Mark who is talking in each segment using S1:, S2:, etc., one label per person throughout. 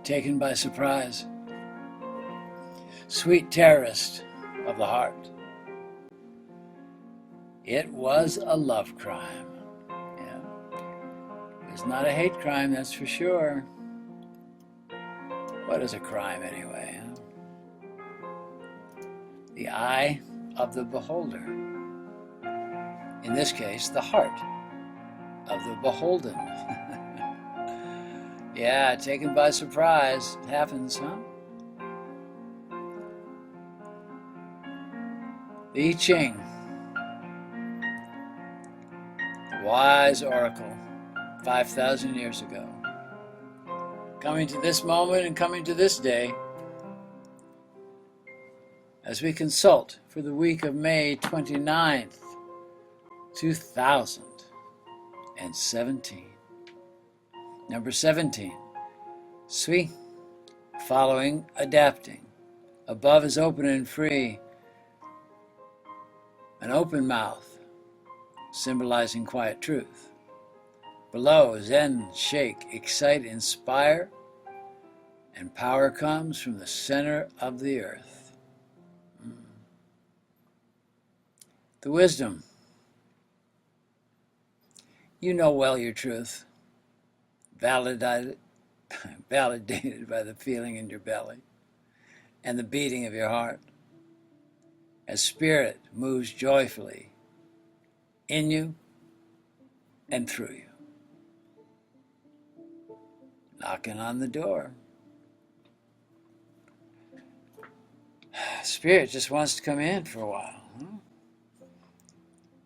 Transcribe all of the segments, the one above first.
S1: taken by surprise. Sweet terrorist of the heart. It was a love crime. Yeah. It was not a hate crime, that's for sure. What is a crime anyway? Huh? The eye of the beholder. In this case, the heart of the beholden. Yeah, taken by surprise. It happens, huh? The Ching, the wise oracle, 5,000 years ago. Coming to this moment and coming to this day, as we consult for the week of May 29th, 2017. Number 17, Sui, following, adapting. Above is open and free. An open mouth, symbolizing quiet truth. Below, Zen, shake, excite, inspire, and power comes from the center of the earth. The wisdom. You know well your truth, validated by the feeling in your belly and the beating of your heart, as spirit moves joyfully in you and through you. Knocking on the door. Spirit just wants to come in for a while. Huh?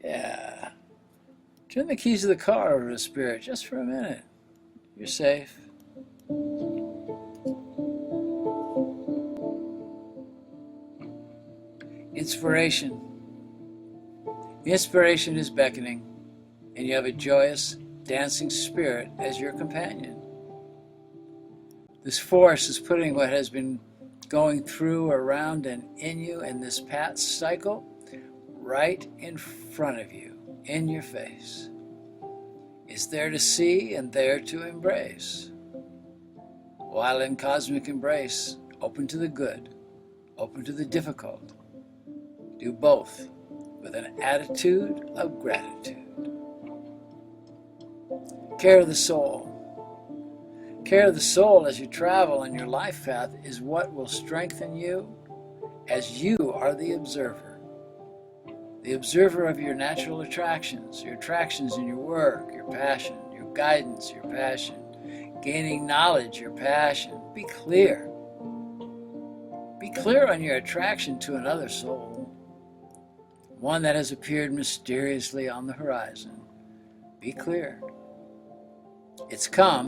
S1: Yeah. Turn the keys of the car over to Spirit just for a minute. You're safe. Inspiration. Inspiration is beckoning, and you have a joyous, dancing spirit as your companion. This force is putting what has been going through, around, and in you in this past cycle right in front of you, in your face. It's there to see and there to embrace. While in cosmic embrace, open to the good, open to the difficult. Do both with an attitude of gratitude. Care of the soul. Care of the soul as you travel on your life path is what will strengthen you as you are the observer. The observer of your natural attractions in your work, your passion, your guidance, your passion, gaining knowledge, your passion. Be clear. Be clear on your attraction to another soul, one that has appeared mysteriously on the horizon. Be clear. It's come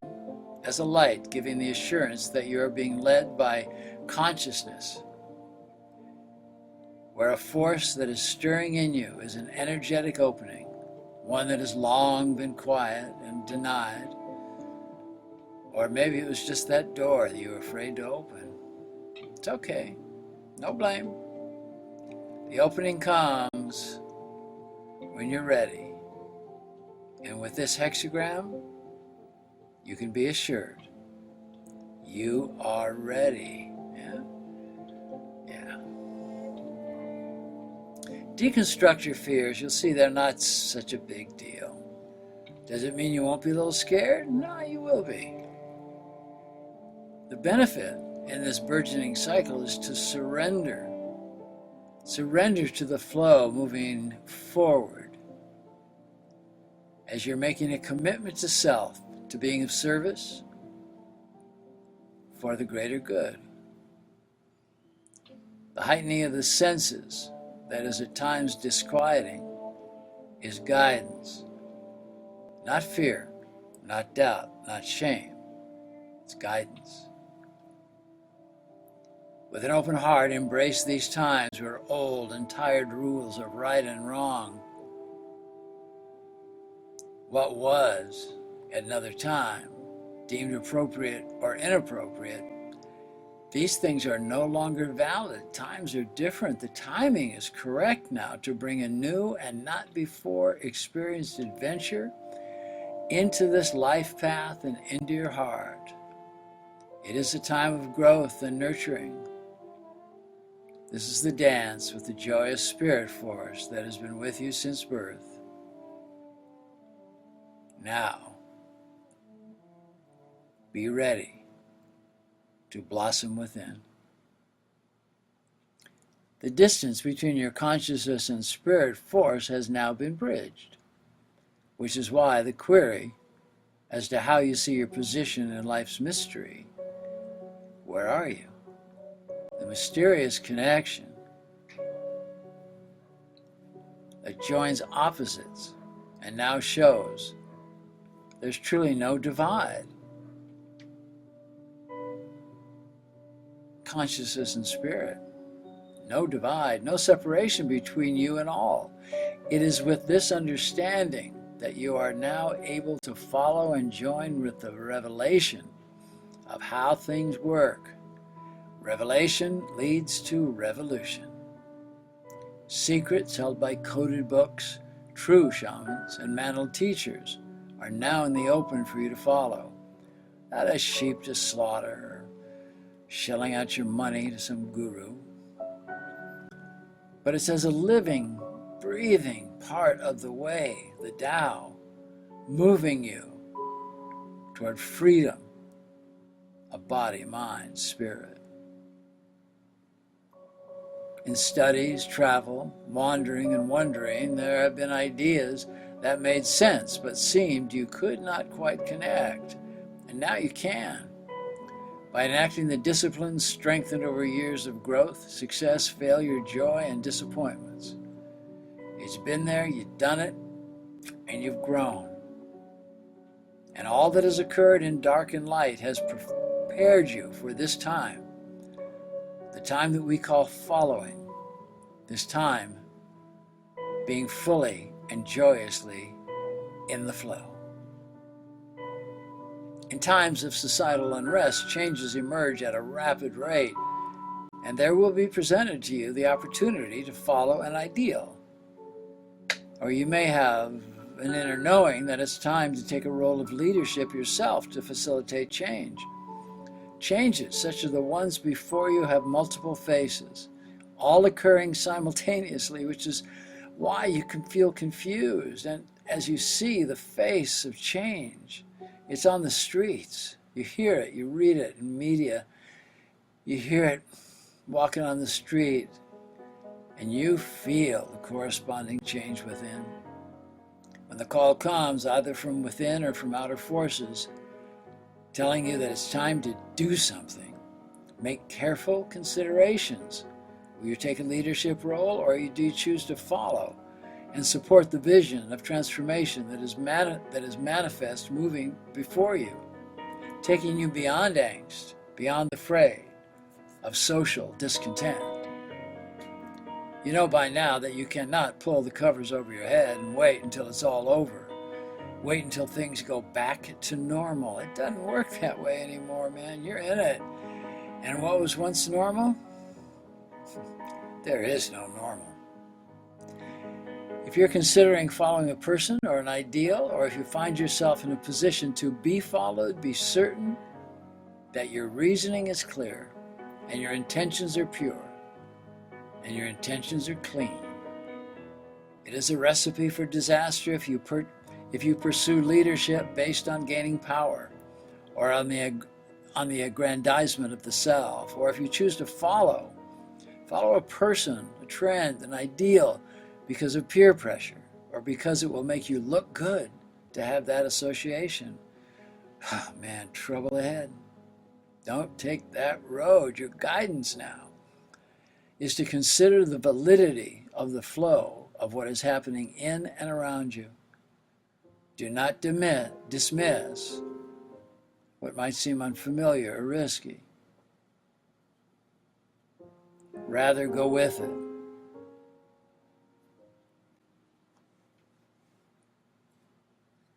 S1: as a light, giving the assurance that you are being led by consciousness, where a force that is stirring in you is an energetic opening, one that has long been quiet and denied. Or maybe it was just that door that you were afraid to open. It's okay. No blame. The opening comes when you're ready. And with this hexagram, you can be assured you are ready. Yeah? Yeah. Deconstruct your fears. You'll see they're not such a big deal. Does it mean you won't be a little scared? No, you will be. The benefit in this burgeoning cycle is to surrender. Surrender to the flow moving forward as you're making a commitment to self, to being of service for the greater good. The heightening of the senses that is at times disquieting is guidance, not fear, not doubt, not shame. It's guidance. With an open heart, embrace these times where old and tired rules of right and wrong, what was at another time deemed appropriate or inappropriate, these things are no longer valid. Times are different. The timing is correct now to bring a new and not before experienced adventure into this life path and into your heart. It is a time of growth and nurturing. This is the dance with the joyous spirit force that has been with you since birth. Now, be ready to blossom within. The distance between your consciousness and spirit force has now been bridged, which is why the query as to how you see your position in life's mystery, where are you? The mysterious connection that joins opposites and now shows there's truly no divide. Consciousness and spirit. No divide, no separation between you and all. It is with this understanding that you are now able to follow and join with the revelation of how things work. Revelation leads to revolution. Secrets held by coded books, true shamans, and mantled teachers are now in the open for you to follow. Not as sheep to slaughter or shelling out your money to some guru, but it's as a living, breathing part of the way, the Tao, moving you toward freedom of body, mind, spirit. In studies, travel, wandering, and wondering, there have been ideas that made sense but seemed you could not quite connect, and now you can. By enacting the disciplines strengthened over years of growth, success, failure, joy, and disappointments. It's been there, you've done it, and you've grown. And all that has occurred in dark and light has prepared you for this time, the time that we call following, this time being fully and joyously in the flow. In times of societal unrest, changes emerge at a rapid rate, and there will be presented to you the opportunity to follow an ideal. Or you may have an inner knowing that it's time to take a role of leadership yourself to facilitate change. Changes, such as the ones before you, have multiple faces, all occurring simultaneously, which is why you can feel confused. And as you see the face of change, it's on the streets. You hear it, you read it in media, you hear it walking on the street, and you feel the corresponding change within. When the call comes, either from within or from outer forces, telling you that it's time to do something, make careful considerations. Will you take a leadership role, or do you choose to follow and support the vision of transformation that is manifest moving before you, taking you beyond angst, beyond the fray of social discontent? You know by now that you cannot pull the covers over your head and wait until it's all over. Wait until things go back to normal. It doesn't work that way anymore, man. You're in it. And what was once normal? There is no normal. If you're considering following a person or an ideal, or if you find yourself in a position to be followed, be certain that your reasoning is clear and your intentions are pure and your intentions are clean. It is a recipe for disaster if you pursue leadership based on gaining power or on the aggrandizement of the self, or if you choose to follow a person, a trend, an ideal, because of peer pressure, or because it will make you look good to have that association. Oh, man, trouble ahead. Don't take that road. Your guidance now is to consider the validity of the flow of what is happening in and around you. Do not dismiss what might seem unfamiliar or risky. Rather, go with it.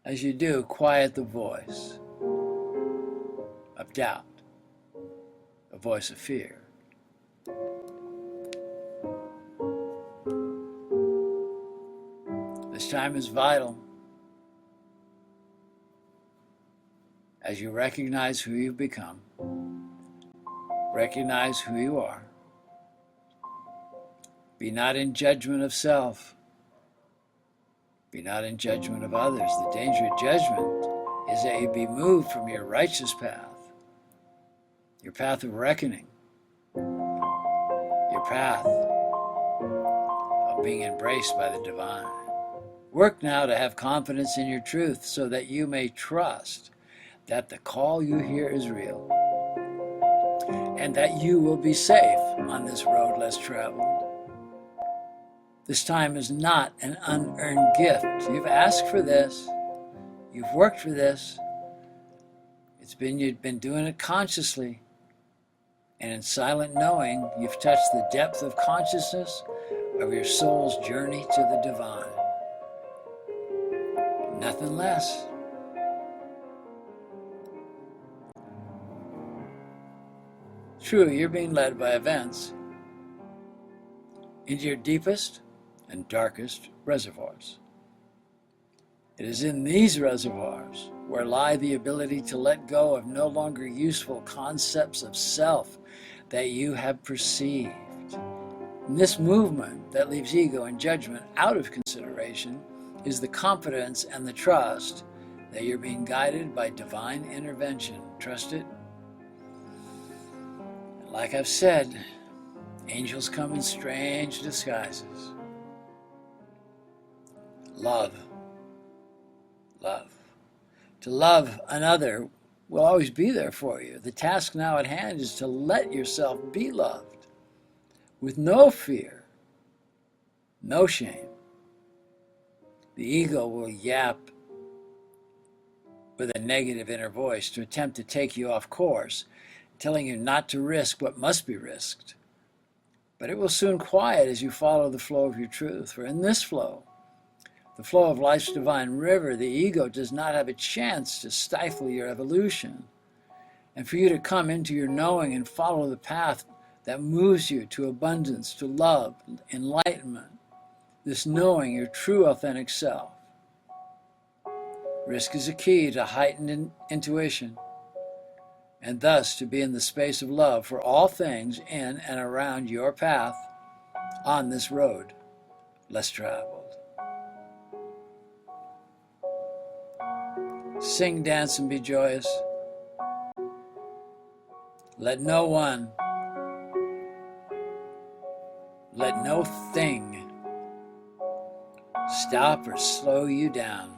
S1: As you do, quiet the voice of doubt, a voice of fear. This time is vital as you recognize who you've become Recognize who you are. Be not in judgment of self. Be not in judgment of others. The danger of judgment is that you be moved from your righteous path, your path of reckoning, your path of being embraced by the divine. Work now to have confidence in your truth so that you may trust that the call you hear is real and that you will be safe on this road less traveled. This time is not an unearned gift. You've asked for this. You've worked for this. You've been doing it consciously. And in silent knowing, you've touched the depth of consciousness of your soul's journey to the divine. Nothing less. True, you're being led by events into your deepest and darkest reservoirs. It is in these reservoirs where lie the ability to let go of no longer useful concepts of self that you have perceived. And this movement that leaves ego and judgment out of consideration is the confidence and the trust that you're being guided by divine intervention. Trust it. And like I've said, angels come in strange disguises. Love. Love. To love another will always be there for you. The task now at hand is to let yourself be loved with no fear, no shame. The ego will yap with a negative inner voice to attempt to take you off course, telling you not to risk what must be risked. But it will soon quiet as you follow the flow of your truth. For in this flow, the flow of life's divine river, the ego does not have a chance to stifle your evolution. And for you to come into your knowing and follow the path that moves you to abundance, to love, enlightenment, this knowing your true authentic self. Risk is a key to heightened intuition, and thus to be in the space of love for all things in and around your path on this road less traveled. Sing, dance, and be joyous. Let no one, let no thing stop or slow you down.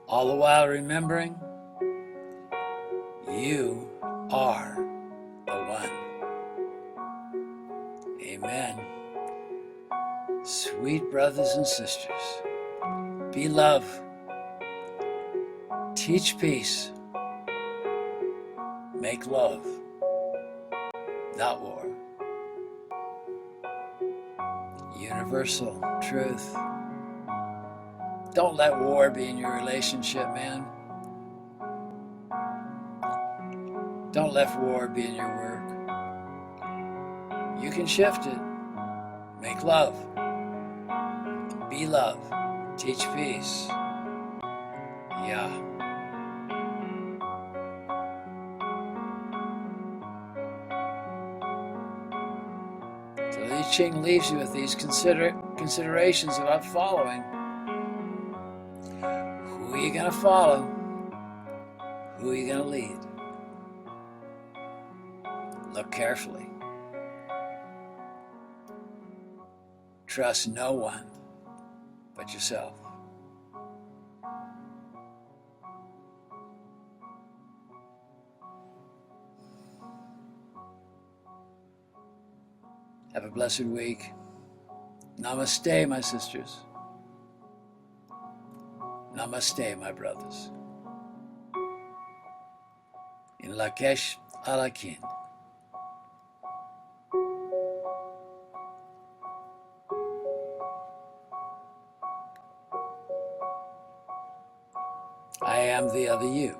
S1: All the while remembering, you are the one. Amen. Sweet brothers and sisters, be love, teach peace, make love, not war. Universal truth. Don't let war be in your relationship, man. Don't let war be in your work. You can shift it. Make love. Be love. Teach peace. Yeah. So Li Ching leaves you with these considerations about following. Who are you going to follow? Who are you going to lead? Look carefully. Trust no one but yourself. Have a blessed week. Namaste, my sisters. Namaste, my brothers. In Lakesh Alakin. I am the other you.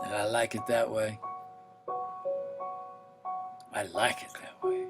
S1: And I like it that way. I like it that way.